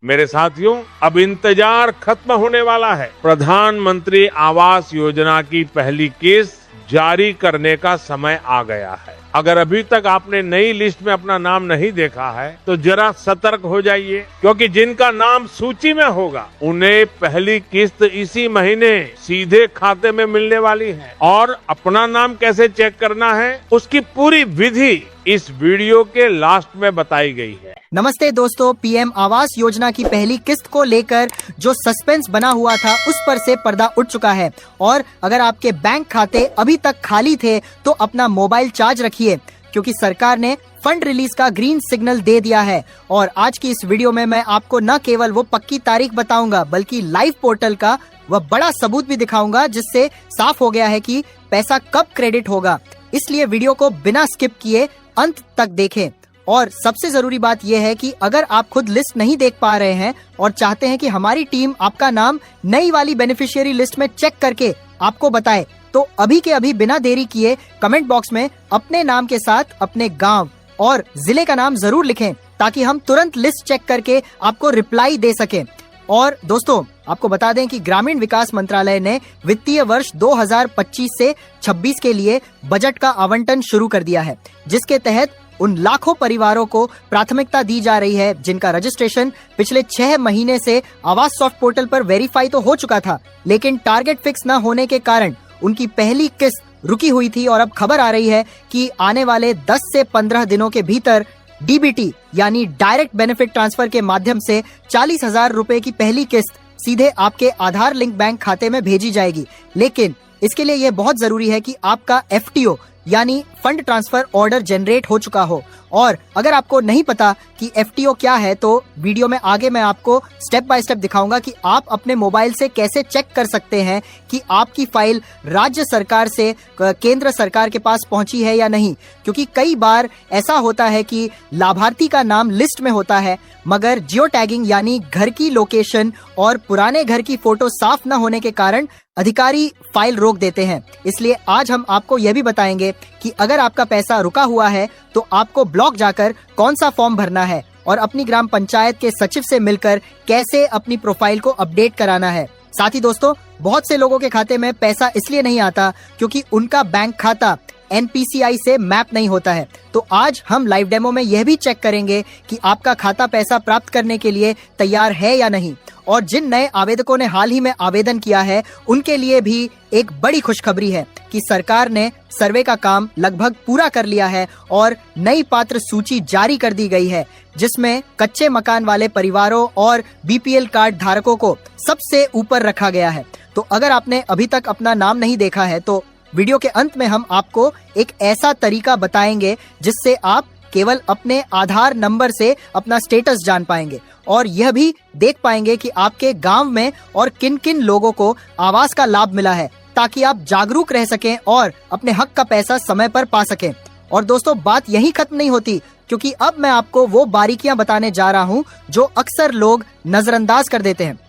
मेरे साथियों, अब इंतजार खत्म होने वाला है। प्रधानमंत्री आवास योजना की पहली किस्त जारी करने का समय आ गया है। अगर अभी तक आपने नई लिस्ट में अपना नाम नहीं देखा है तो जरा सतर्क हो जाइए, क्योंकि जिनका नाम सूची में होगा उन्हें पहली किस्त इसी महीने सीधे खाते में मिलने वाली है। और अपना नाम कैसे चेक करना है, उसकी पूरी विधि इस वीडियो के लास्ट में बताई गई है। नमस्ते दोस्तों, पीएम आवास योजना की पहली किस्त को लेकर जो सस्पेंस बना हुआ था उस पर से पर्दा उठ चुका है। और अगर आपके बैंक खाते अभी तक खाली थे तो अपना मोबाइल चार्ज रखिए, क्योंकि सरकार ने फंड रिलीज का ग्रीन सिग्नल दे दिया है। और आज की इस वीडियो में मैं आपको न केवल वो पक्की तारीख बताऊंगा बल्कि लाइव पोर्टल का वह बड़ा सबूत भी दिखाऊंगा, जिससे साफ हो गया है कि पैसा कब क्रेडिट होगा। इसलिए वीडियो को बिना स्किप किए अंत तक देखें। और सबसे जरूरी बात यह है कि अगर आप खुद लिस्ट नहीं देख पा रहे हैं और चाहते हैं कि हमारी टीम आपका नाम नई वाली बेनिफिशियरी लिस्ट में चेक करके आपको बताए, तो अभी के अभी बिना देरी किए कमेंट बॉक्स में अपने नाम के साथ अपने गांव और जिले का नाम जरूर लिखें, ताकि हम तुरंत लिस्ट चेक करके आपको रिप्लाई दे सकें। और दोस्तों, आपको बता दें कि ग्रामीण विकास मंत्रालय ने वित्तीय वर्ष 2025 से 26 के लिए बजट का आवंटन शुरू कर दिया है, जिसके तहत उन लाखों परिवारों को प्राथमिकता दी जा रही है जिनका रजिस्ट्रेशन पिछले 6 महीने से आवास सॉफ्ट पोर्टल पर वेरीफाई तो हो चुका था, लेकिन टारगेट फिक्स न होने के कारण उनकी पहली किस्त रुकी हुई थी। और अब खबर आ रही है कि आने वाले 10 से 15 दिनों के भीतर डीबीटी यानी डायरेक्ट बेनिफिट ट्रांसफर के माध्यम से 40,000 रुपए की पहली किस्त सीधे आपके आधार लिंक बैंक खाते में भेजी जाएगी। लेकिन इसके लिए यह बहुत जरूरी है कि आपका एफटीओ यानी फंड ट्रांसफर ऑर्डर जनरेट हो चुका हो। और अगर आपको नहीं पता कि एफटीओ क्या है, तो वीडियो में आगे मैं आपको स्टेप बाय स्टेप दिखाऊंगा कि आप अपने मोबाइल से कैसे चेक कर सकते हैं कि आपकी फाइल राज्य सरकार से केंद्र सरकार के पास पहुंची है या नहीं। क्योंकि कई बार ऐसा होता है कि लाभार्थी का नाम लिस्ट में होता है, मगर जियो टैगिंग यानी घर की लोकेशन और पुराने घर की फोटो साफ न होने के कारण अधिकारी फाइल रोक देते हैं। इसलिए आज हम आपको यह भी बताएंगे कि अगर आपका पैसा रुका हुआ है तो आपको ब्लॉक जाकर कौन सा फॉर्म भरना है और अपनी ग्राम पंचायत के सचिव से मिलकर कैसे अपनी प्रोफाइल को अपडेट कराना है। साथ ही दोस्तों, बहुत से लोगों के खाते में पैसा इसलिए नहीं आता क्योंकि उनका बैंक खाता एनपीसीआई से मैप नहीं होता है। तो आज हम लाइव डेमो में यह भी चेक करेंगे कि आपका खाता पैसा प्राप्त करने के लिए तैयार है या नहीं। और जिन नए आवेदकों ने हाल ही में आवेदन किया है उनके लिए भी एक बड़ी खुशखबरी है कि सरकार ने सर्वे का काम लगभग पूरा कर लिया है और नई पात्र सूची जारी कर दी गई है, जिसमें कच्चे मकान वाले परिवारों और बीपीएल कार्ड धारकों को सबसे ऊपर रखा गया है। तो अगर आपने अभी तक अपना नाम नहीं देखा है तो वीडियो के अंत में हम आपको एक ऐसा तरीका बताएंगे जिससे आप केवल अपने आधार नंबर से अपना स्टेटस जान पाएंगे और यह भी देख पाएंगे कि आपके गांव में और किन किन लोगों को आवास का लाभ मिला है, ताकि आप जागरूक रह सकें और अपने हक का पैसा समय पर पा सकें। और दोस्तों, बात यही खत्म नहीं होती, क्योंकि अब मैं आपको वो बारीकियां बताने जा रहा हूं जो अक्सर लोग नजरअंदाज कर देते हैं।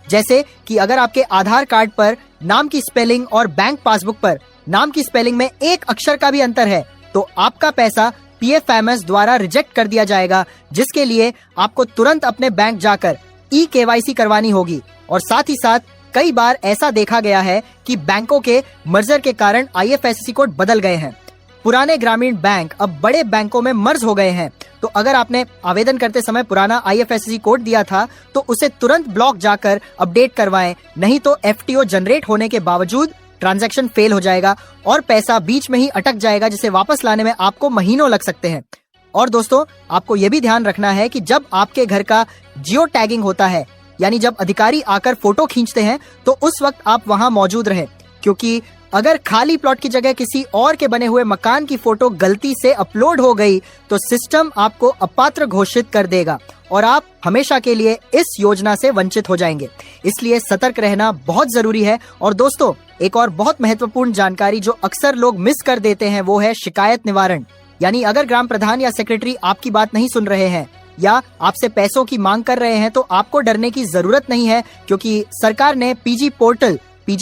जैसे कि अगर आपके आधार कार्ड पर नाम की स्पेलिंग और बैंक पासबुक पर नाम की स्पेलिंग में एक अक्षर का भी अंतर है तो आपका पैसा पीएफएमएस द्वारा रिजेक्ट कर दिया जाएगा, जिसके लिए आपको तुरंत अपने बैंक जाकर ई-केवाईसी करवानी होगी। और साथ ही साथ कई बार ऐसा देखा गया है कि बैंकों के मर्जर के कारण आईएफएससी कोड बदल गए हैं। पुराने ग्रामीण बैंक अब बड़े बैंकों में मर्ज हो गए हैं। तो अगर आपने आवेदन करते समय पुराना आईएफएससी कोड दिया था तो उसे तुरंत ब्लॉक जाकर अपडेट करवाएं, नहीं तो एफटीओ जनरेट होने के बावजूद ट्रांजैक्शन फेल हो जाएगा और पैसा बीच में ही अटक जाएगा, जिसे वापस लाने में आपको महीनों लग सकते हैं। और दोस्तों, आपको यह भी ध्यान रखना है कि जब आपके घर का जियो टैगिंग होता है, यानी जब अधिकारी आकर फोटो खींचते हैं, तो उस वक्त आप वहां मौजूद रहें, क्योंकि अगर खाली प्लॉट की जगह किसी और के बने हुए मकान की फोटो गलती से अपलोड हो गई तो सिस्टम आपको अपात्र घोषित कर देगा और आप हमेशा के लिए इस योजना से वंचित हो जाएंगे। इसलिए सतर्क रहना बहुत जरूरी है। और दोस्तों, एक और बहुत महत्वपूर्ण जानकारी जो अक्सर लोग मिस कर देते हैं वो है शिकायत निवारण। यानी अगर ग्राम प्रधान या सेक्रेटरी आपकी बात नहीं सुन रहे हैं या आपसे पैसों की मांग कर रहे हैं तो आपको डरने की जरूरत नहीं है, क्योंकि सरकार ने पीजी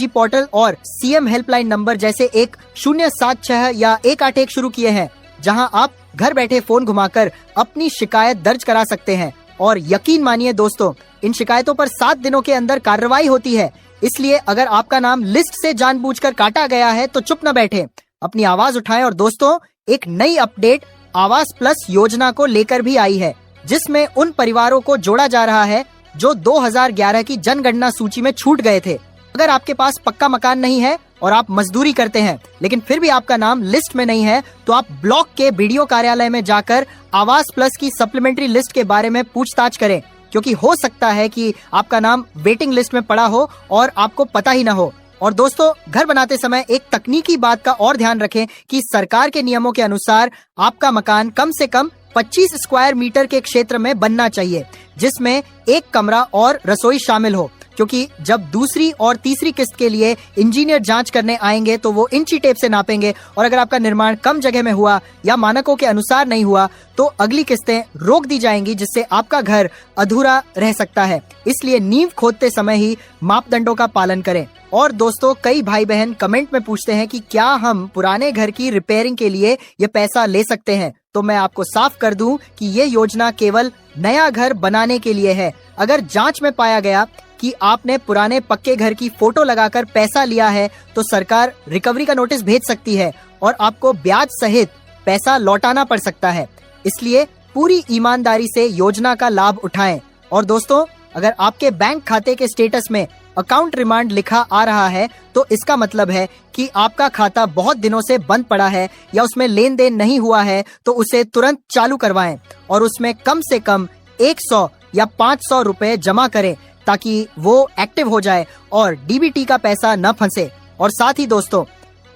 पोर्टल और सीएम हेल्पलाइन नंबर जैसे 1076 या 181 शुरू किए हैं, जहां आप घर बैठे फोन घुमाकर अपनी शिकायत दर्ज करा सकते हैं और यकीन मानिए दोस्तों, इन शिकायतों पर 7 दिनों के अंदर कार्रवाई होती है। इसलिए अगर आपका नाम लिस्ट से जानबूझकर काटा गया है तो चुप न बैठे, अपनी आवाज उठाएं। और दोस्तों, एक नई अपडेट आवास प्लस योजना को लेकर भी आई है, जिसमें उन परिवारों को जोड़ा जा रहा है जो 2011 की जनगणना सूची में छूट गए थे। अगर आपके पास पक्का मकान नहीं है और आप मजदूरी करते हैं, लेकिन फिर भी आपका नाम लिस्ट में नहीं है, तो आप ब्लॉक के बीडीओ कार्यालय में जाकर आवास प्लस की सप्लीमेंट्री लिस्ट के बारे में पूछताछ करें, क्योंकि हो सकता है कि आपका नाम वेटिंग लिस्ट में पड़ा हो और आपको पता ही ना हो। और दोस्तों, घर बनाते समय एक तकनीकी बात का और ध्यान रखें कि सरकार के नियमों के अनुसार आपका मकान कम से कम 25 स्क्वायर मीटर के क्षेत्र में बनना चाहिए, जिसमें एक कमरा और रसोई शामिल हो, क्योंकि जब दूसरी और तीसरी किस्त के लिए इंजीनियर जांच करने आएंगे तो वो इंची टेप से नापेंगे, और अगर आपका निर्माण कम जगह में हुआ या मानकों के अनुसार नहीं हुआ तो अगली किस्तें रोक दी जाएंगी, जिससे आपका घर अधूरा रह सकता है। इसलिए नींव खोदते समय ही मापदंडों का पालन करें। और दोस्तों, कई भाई बहन कमेंट में पूछते हैं कि क्या हम पुराने घर की रिपेयरिंग के लिए ये पैसा ले सकते हैं। तो मैं आपको साफ कर दूं कि ये योजना केवल नया घर बनाने के लिए है। अगर जांच में पाया गया कि आपने पुराने पक्के घर की फोटो लगाकर पैसा लिया है तो सरकार रिकवरी का नोटिस भेज सकती है और आपको ब्याज सहित पैसा लौटाना पड़ सकता है। इसलिए पूरी ईमानदारी से योजना का लाभ उठाएं। और दोस्तों, अगर आपके बैंक खाते के स्टेटस में अकाउंट रिमांड लिखा आ रहा है तो इसका मतलब है कि आपका खाता बहुत दिनों से बंद पड़ा है या उसमें लेन देन नहीं हुआ है, तो उसे तुरंत चालू करवाएं और उसमें कम से कम 100 या 500 रुपए जमा करें, ताकि वो एक्टिव हो जाए और डीबीटी का पैसा न फंसे। और साथ ही दोस्तों,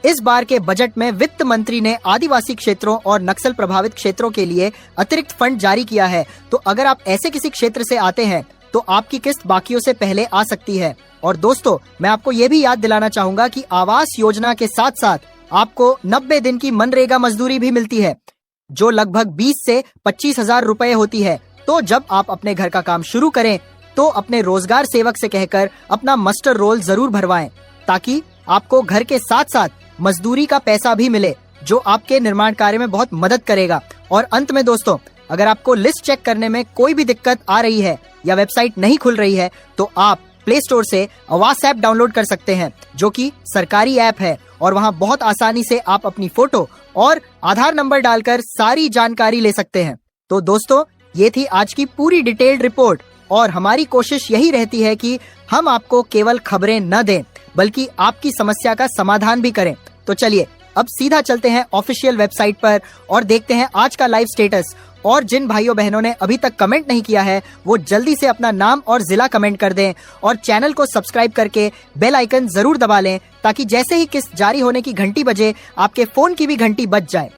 इस बार के बजट में वित्त मंत्री ने आदिवासी क्षेत्रों और नक्सल प्रभावित क्षेत्रों के लिए अतिरिक्त फंड जारी किया है। तो अगर आप ऐसे किसी क्षेत्र से आते हैं तो आपकी किस्त बाकियों से पहले आ सकती है। और दोस्तों, मैं आपको ये भी याद दिलाना चाहूंगा कि आवास योजना के साथ साथ आपको 90 दिन की मनरेगा मजदूरी भी मिलती है, जो लगभग 20 से 25 हजार रुपए होती है। तो जब आप अपने घर का काम शुरू करें तो अपने रोजगार सेवक से कहकर अपना मस्टर रोल जरूर भरवाएं, ताकि आपको घर के साथ साथ मजदूरी का पैसा भी मिले, जो आपके निर्माण कार्य में बहुत मदद करेगा। और अंत में दोस्तों, अगर आपको लिस्ट चेक करने में कोई भी दिक्कत आ रही है या वेबसाइट नहीं खुल रही है तो आप प्ले स्टोर से आवास ऐप डाउनलोड कर सकते हैं, जो कि सरकारी ऐप है, और वहां बहुत आसानी से आप अपनी फोटो और आधार नंबर डालकर सारी जानकारी ले सकते हैं। तो दोस्तों, ये थी आज की पूरी डिटेल्ड रिपोर्ट, और हमारी कोशिश यही रहती है कि हम आपको केवल खबरें न दें, बल्कि आपकी समस्या का समाधान भी करें। तो चलिए अब सीधा चलते हैं ऑफिशियल वेबसाइट पर और देखते हैं आज का लाइव स्टेटस। और जिन भाइयों बहनों ने अभी तक कमेंट नहीं किया है वो जल्दी से अपना नाम और जिला कमेंट कर दें, और चैनल को सब्सक्राइब करके बेल आइकन जरूर दबा लें, ताकि जैसे ही किस्त जारी होने की घंटी बजे आपके फोन की भी घंटी बज जाए।